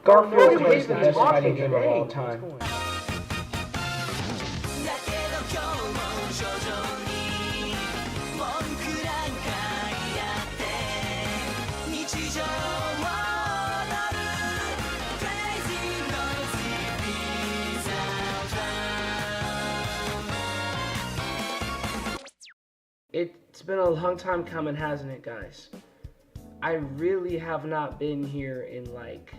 Garfield plays the best fighting game of all time. It's been a long time coming, hasn't it, guys? I really have not been here in like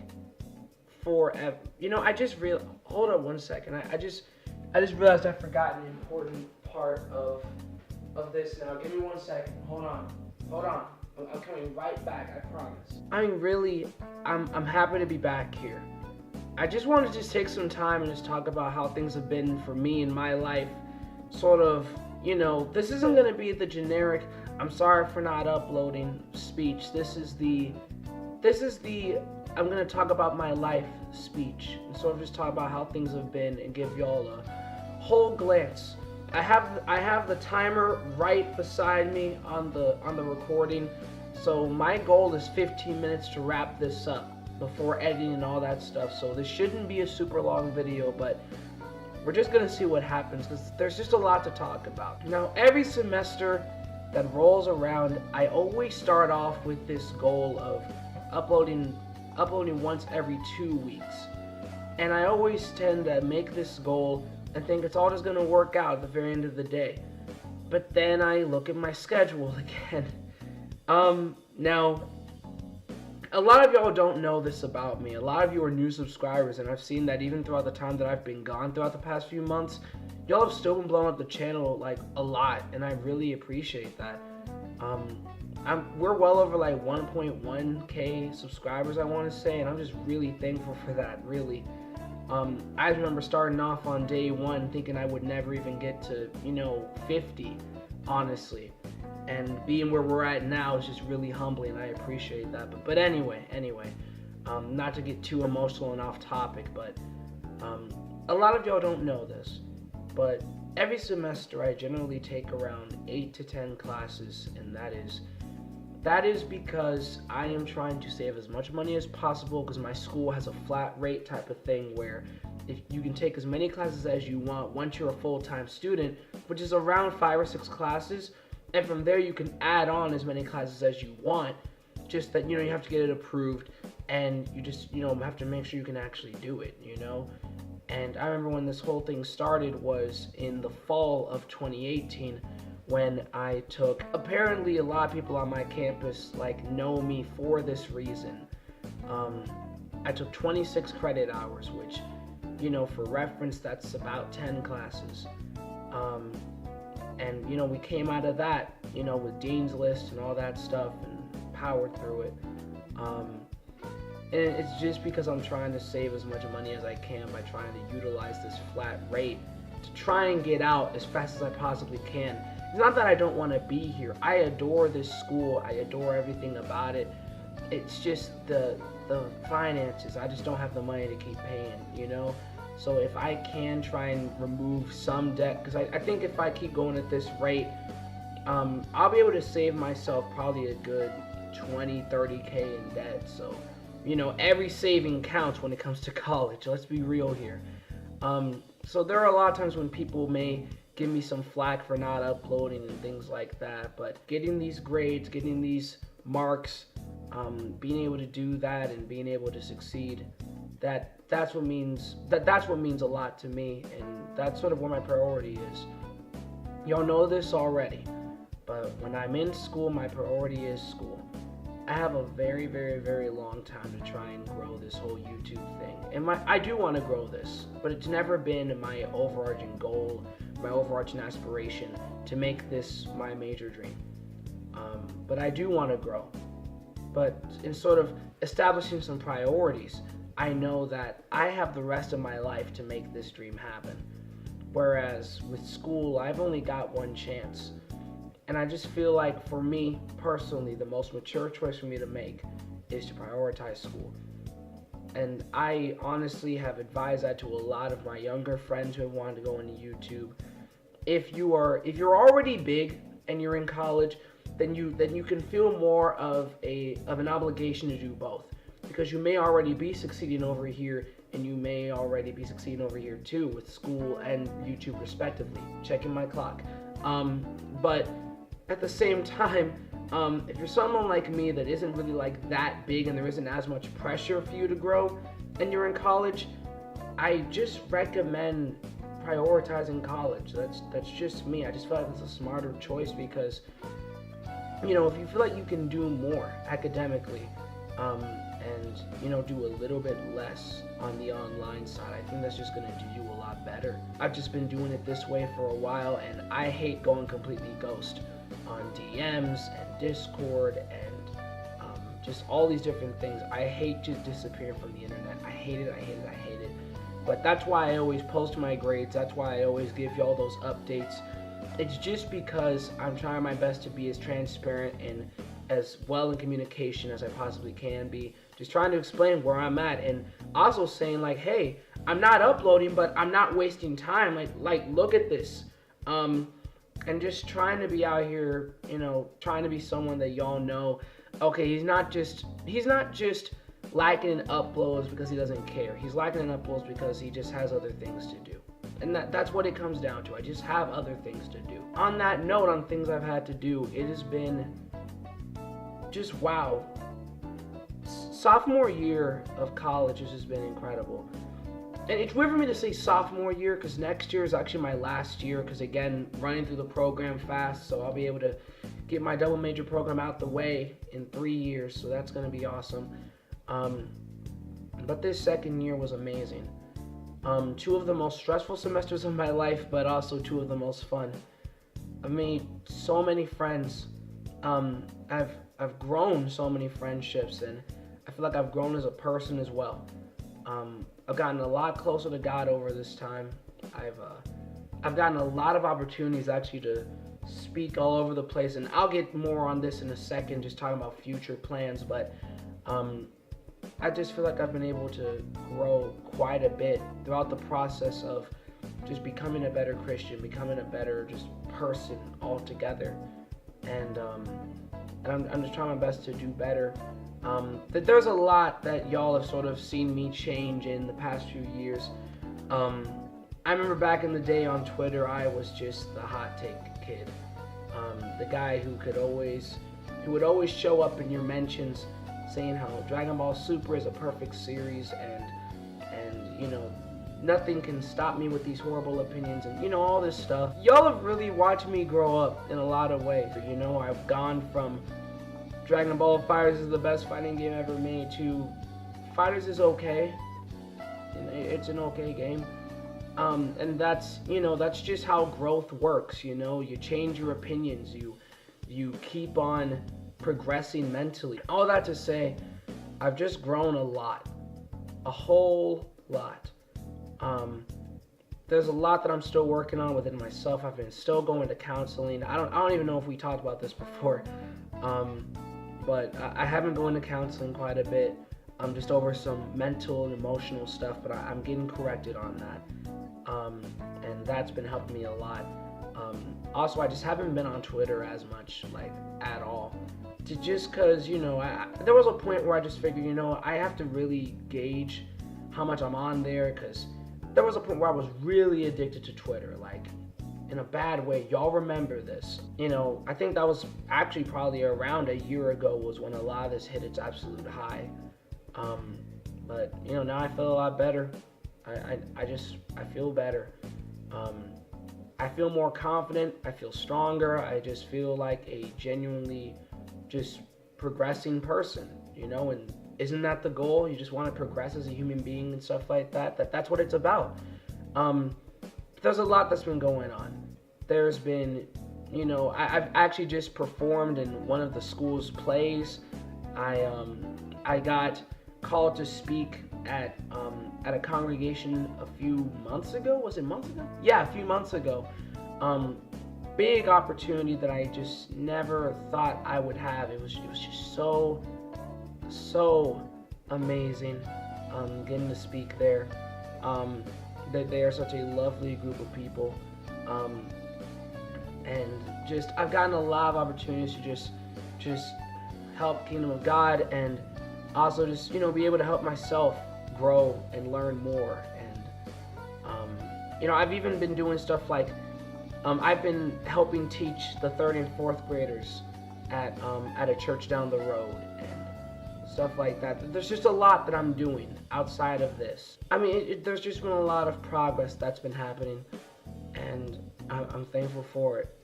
forever. You know, I just real. Hold on one second. I just realized I forgot an important part of this. Now, give me 1 second. Hold on. I'm coming right back. I promise. I mean, really, I'm happy to be back here. I just wanted to just take some time and just talk about how things have been for me in my life. Sort of, you know, this isn't gonna be the generic "I'm sorry for not uploading" speech. This is the I'm gonna talk about my life speech, and sort of just talk about how things have been and give y'all a whole glance. I have the timer right beside me on the recording, so my goal is 15 minutes to wrap this up before editing and all that stuff. So this shouldn't be a super long video, but we're just gonna see what happens because there's just a lot to talk about. Now, every semester that rolls around, I always start off with this goal of uploading once every 2 weeks. And I always tend to make this goal and think it's all just gonna work out at the very end of the day. But then I look at my schedule again. Now, a lot of y'all don't know this about me. A lot of you are new subscribers, and I've seen that even throughout the time that I've been gone throughout the past few months, y'all have still been blowing up the channel like a lot, and I really appreciate that. We're well over like 1.1K subscribers, I want to say, and I'm just really thankful for that, really. I remember starting off on day one thinking I would never even get to, 50, honestly. And being where we're at now is just really humbling. I appreciate that. But anyway, not to get too emotional and off topic, but a lot of y'all don't know this, but every semester I generally take around 8 to 10 classes, and that is because I am trying to save as much money as possible, because my school has a flat rate type of thing where if you can take as many classes as you want once you're a full-time student, which is around 5 or 6 classes. And from there, you can add on as many classes as you want, just that, you have to get it approved, and you just, have to make sure you can actually do it, And I remember when this whole thing started was in the fall of 2018, when I took, apparently a lot of people on my campus, know me for this reason. I took 26 credit hours, which, for reference, that's about 10 classes. And, we came out of that, with Dean's List and all that stuff and powered through it. And it's just because I'm trying to save as much money as I can by trying to utilize this flat rate to try and get out as fast as I possibly can. It's not that I don't want to be here. I adore this school. I adore everything about it. It's just the finances. I just don't have the money to keep paying, So if I can try and remove some debt, because I think if I keep going at this rate, I'll be able to save myself probably a good 20, 30K in debt. So, every saving counts when it comes to college. Let's be real here. So there are a lot of times when people may give me some flack for not uploading and things like that, but getting these grades, getting these marks, being able to do that and being able to succeed, that's what means a lot to me, and that's sort of where my priority is. Y'all know this already, but when I'm in school, my priority is school. I have a very, very, very long time to try and grow this whole YouTube thing, and I do want to grow this, but it's never been my overarching goal, my overarching aspiration to make this my major dream. But I do want to grow. But in sort of establishing some priorities, I know that I have the rest of my life to make this dream happen. Whereas with school, I've only got one chance. And I just feel like, for me personally, the most mature choice for me to make is to prioritize school. And I honestly have advised that to a lot of my younger friends who have wanted to go into YouTube. If you're already big and you're in college, then you can feel more of an obligation to do both, because you may already be succeeding over here, and you may already be succeeding over here too, with school and YouTube respectively. Checking my clock. But at the same time, if you're someone like me that isn't really like that big and there isn't as much pressure for you to grow and you're in college, I just recommend prioritizing college. That's just me. I just feel like it's a smarter choice because, if you feel like you can do more academically, and do a little bit less on the online side, I think that's just gonna do you a lot better. I've just been doing it this way for a while, and I hate going completely ghost on DMs and Discord and just all these different things. I hate just disappearing from the internet. I hate it. But that's why I always post my grades. That's why I always give y'all those updates. It's just because I'm trying my best to be as transparent and as well in communication as I possibly can be. Just trying to explain where I'm at, and also saying like, hey, I'm not uploading, but I'm not wasting time. Like look at this. And just trying to be out here, trying to be someone that y'all know, okay, he's not just liking in uploads because he doesn't care. He's liking in uploads because he just has other things to do. And that's what it comes down to. I just have other things to do. On that note, on things I've had to do, it has been just wow. Sophomore year of college has just been incredible. And it's weird for me to say sophomore year because next year is actually my last year, because again, running through the program fast, so I'll be able to get my double major program out the way in 3 years, so that's going to be awesome. But this second year was amazing. 2 of the most stressful semesters of my life, but also 2 of the most fun. I've made so many friends. I've grown so many friendships, and I feel like I've grown as a person as well. I've gotten a lot closer to God over this time. I've gotten a lot of opportunities actually to speak all over the place, and I'll get more on this in a second, just talking about future plans, but I just feel like I've been able to grow quite a bit throughout the process of just becoming a better Christian, becoming a better just person altogether, and I'm just trying my best to do better. That there's a lot that y'all have sort of seen me change in the past few years. I remember back in the day on Twitter, I was just the hot take kid, the guy who would always show up in your mentions saying how Dragon Ball Super is a perfect series, and nothing can stop me with these horrible opinions, and all this stuff. Y'all have really watched me grow up in a lot of ways. I've gone from Dragon Ball FighterZ is the best fighting game ever made to FighterZ is okay. It's an okay game. And that's just how growth works. You change your opinions. You keep on progressing mentally. All that to say, I've just grown a lot, a whole lot. There's a lot that I'm still working on within myself. I've been still going to counseling. I don't even know if we talked about this before, but I have been going to counseling quite a bit. Just over some mental and emotional stuff, but I'm getting corrected on that, and that's been helping me a lot. Also, I just haven't been on Twitter as much, at all. Just because, there was a point where I just figured, I have to really gauge how much I'm on there, because there was a point where I was really addicted to Twitter, in a bad way. Y'all remember this. I think that was actually probably around a year ago was when a lot of this hit its absolute high. But, now I feel a lot better. I feel better. I feel more confident. I feel stronger. I just feel like a genuinely just progressing person, and isn't that the goal? You just want to progress as a human being and stuff like that. That's what it's about. There's a lot that's been going on. There's been, I've actually just performed in one of the school's plays. I got called to speak at a congregation a few months ago. Was it months ago? Yeah, a few months ago. big opportunity that I just never thought I would have. It was just so amazing getting to speak there. That they are such a lovely group of people, and just I've gotten a lot of opportunities to just help Kingdom of God, and also just be able to help myself grow and learn more. And I've even been doing stuff like I've been helping teach the 3rd and 4th graders at a church down the road and stuff like that. There's just a lot that I'm doing outside of this. I mean, there's just been a lot of progress that's been happening, and I'm thankful for it.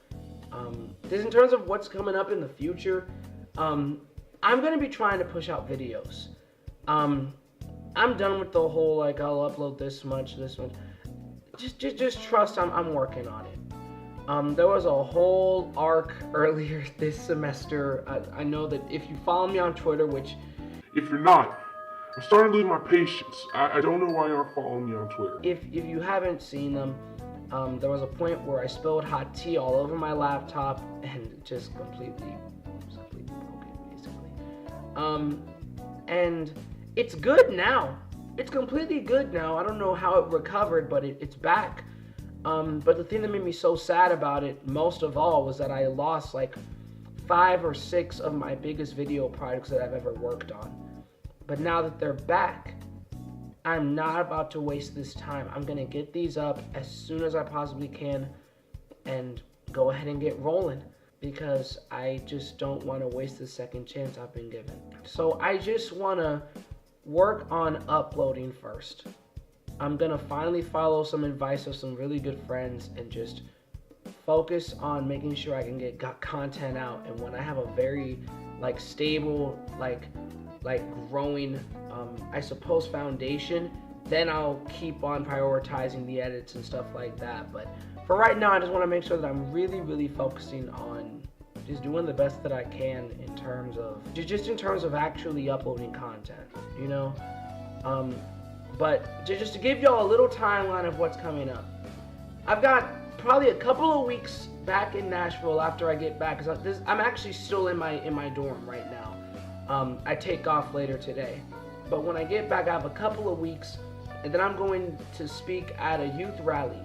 Just in terms of what's coming up in the future, I'm going to be trying to push out videos. I'm done with the whole, like, I'll upload this much. Just trust I'm working on it. There was a whole arc earlier this semester. I know that if you follow me on Twitter, which... If you're not, I'm starting to lose my patience. I don't know why you aren't following me on Twitter. If you haven't seen them, there was a point where I spilled hot tea all over my laptop and just completely broke it, basically. And it's good now. It's completely good now. I don't know how it recovered, but it's back. But the thing that made me so sad about it, most of all, was that I lost like 5 or 6 of my biggest video projects that I've ever worked on. But now that they're back, I'm not about to waste this time. I'm going to get these up as soon as I possibly can and go ahead and get rolling, because I just don't want to waste the second chance I've been given. So I just want to work on uploading first. I'm going to finally follow some advice of some really good friends and just focus on making sure I can get content out. And when I have a very stable, growing, I suppose, foundation, then I'll keep on prioritizing the edits and stuff like that. But for right now, I just want to make sure that I'm really, really focusing on just doing the best that I can in terms of actually uploading content, But just to give y'all a little timeline of what's coming up, I've got probably a couple of weeks back in Nashville after I get back, because I'm actually still in my dorm right now. I take off later today, but when I get back, I have a couple of weeks, and then I'm going to speak at a youth rally.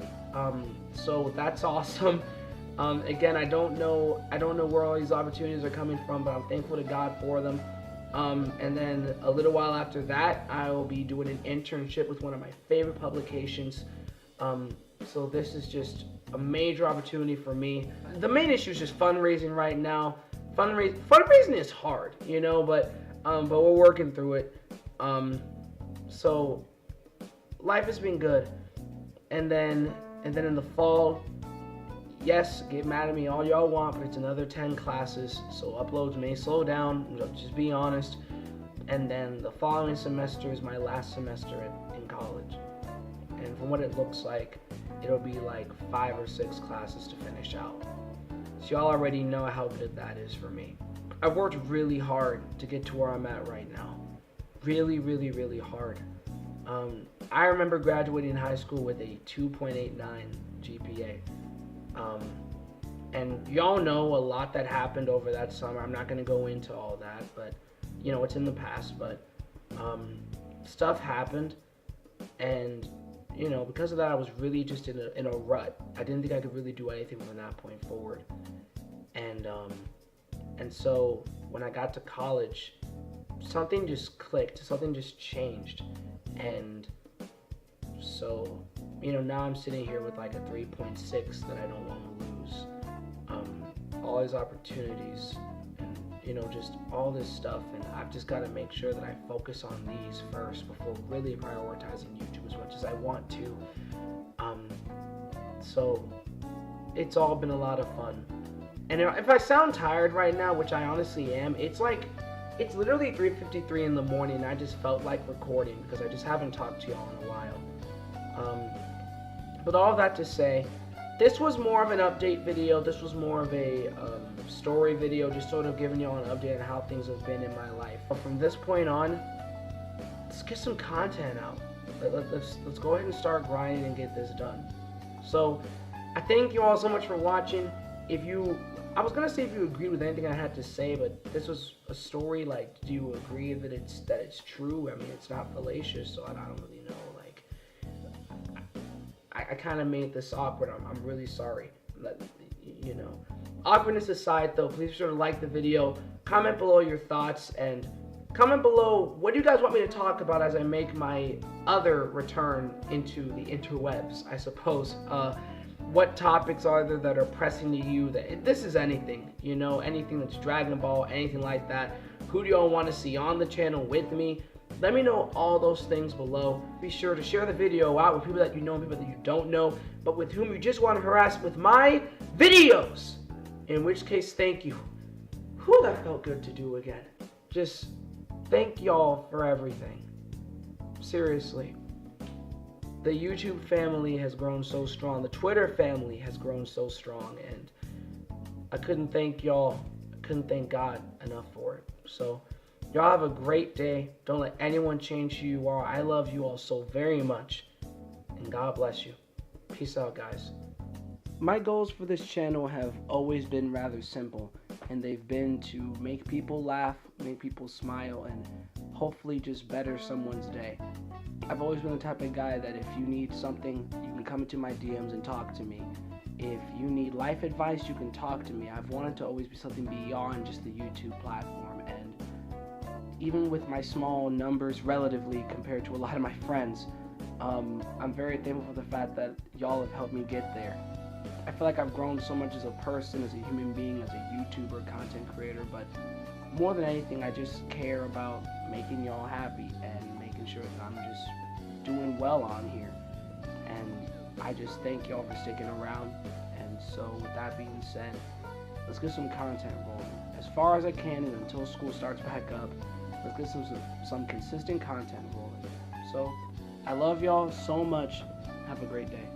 So that's awesome. Again, I don't know where all these opportunities are coming from, but I'm thankful to God for them. And then a little while after that, I will be doing an internship with one of my favorite publications. So this is just a major opportunity for me. The main issue is just fundraising right now. Fundraising is hard, but we're working through it. So life has been good. And then in the fall, yes, get mad at me all y'all want, but it's another 10 classes, so uploads may slow down, just be honest. And then the following semester is my last semester in college. And from what it looks like, it'll be like 5 or 6 classes to finish out. So y'all already know how good that is for me. I've worked really hard to get to where I'm at right now. Really, really, really hard. I remember graduating high school with a 2.89 GPA. And y'all know a lot that happened over that summer. I'm not going to go into all that, but it's in the past. But stuff happened, and because of that, I was really just in a rut. I didn't think I could really do anything from that point forward. And so when I got to college, something just clicked, something just changed, and so now I'm sitting here with like a 3.6 that I don't want to lose. All these opportunities, and just all this stuff, and I've just got to make sure that I focus on these first before really prioritizing YouTube as much as I want to. So it's all been a lot of fun. And if I sound tired right now, which I honestly am, it's literally 3:53 in the morning, and I just felt like recording because I just haven't talked to y'all in a while. But all that to say, this was more of an update video. This was more of a story video, just sort of giving y'all an update on how things have been in my life. But from this point on, let's get some content out. Let's go ahead and start grinding and get this done. So I thank you all so much for watching. if you, I was gonna say if you agreed with anything I had to say, but this was a story. Like, do you agree that it's true? I mean, it's not fallacious, so I don't really know. Like, I kind of made this awkward. I'm really sorry. That, you know, awkwardness aside, though, please be sure to like the video, comment below your thoughts, and comment below what do you guys want me to talk about as I make my other return into the interwebs, I suppose. What topics are there that are pressing to you? That this is anything, you know, anything that's Dragon Ball, anything like that. Who do y'all want to see on the channel with me? Let me know all those things below. Be sure to share the video out with people that you know and people that you don't know, but with whom you just want to harass with my videos. In which case, thank you. Whew, that felt good to do again. Just thank y'all for everything. Seriously. The YouTube family has grown so strong. The Twitter family has grown so strong. And I couldn't thank y'all. I couldn't thank God enough for it. So, y'all have a great day. Don't let anyone change who you are. I love you all so very much. And God bless you. Peace out, guys. My goals for this channel have always been rather simple. And they've been to make people laugh, make people smile, and hopefully just better someone's day. I've always been the type of guy that if you need something, you can come into my DMs and talk to me. If you need life advice, you can talk to me. I've wanted to always be something beyond just the YouTube platform, and even with my small numbers relatively compared to a lot of my friends, I'm very thankful for the fact that y'all have helped me get there. I feel like I've grown so much as a person, as a human being, as a YouTuber, content creator, but more than anything, I just care about making y'all happy and making sure that I'm just doing well on here. And I just thank y'all for sticking around. And so with that being said, let's get some content rolling. As far as I can, and until school starts back up, let's get some consistent content rolling. So I love y'all so much. Have a great day.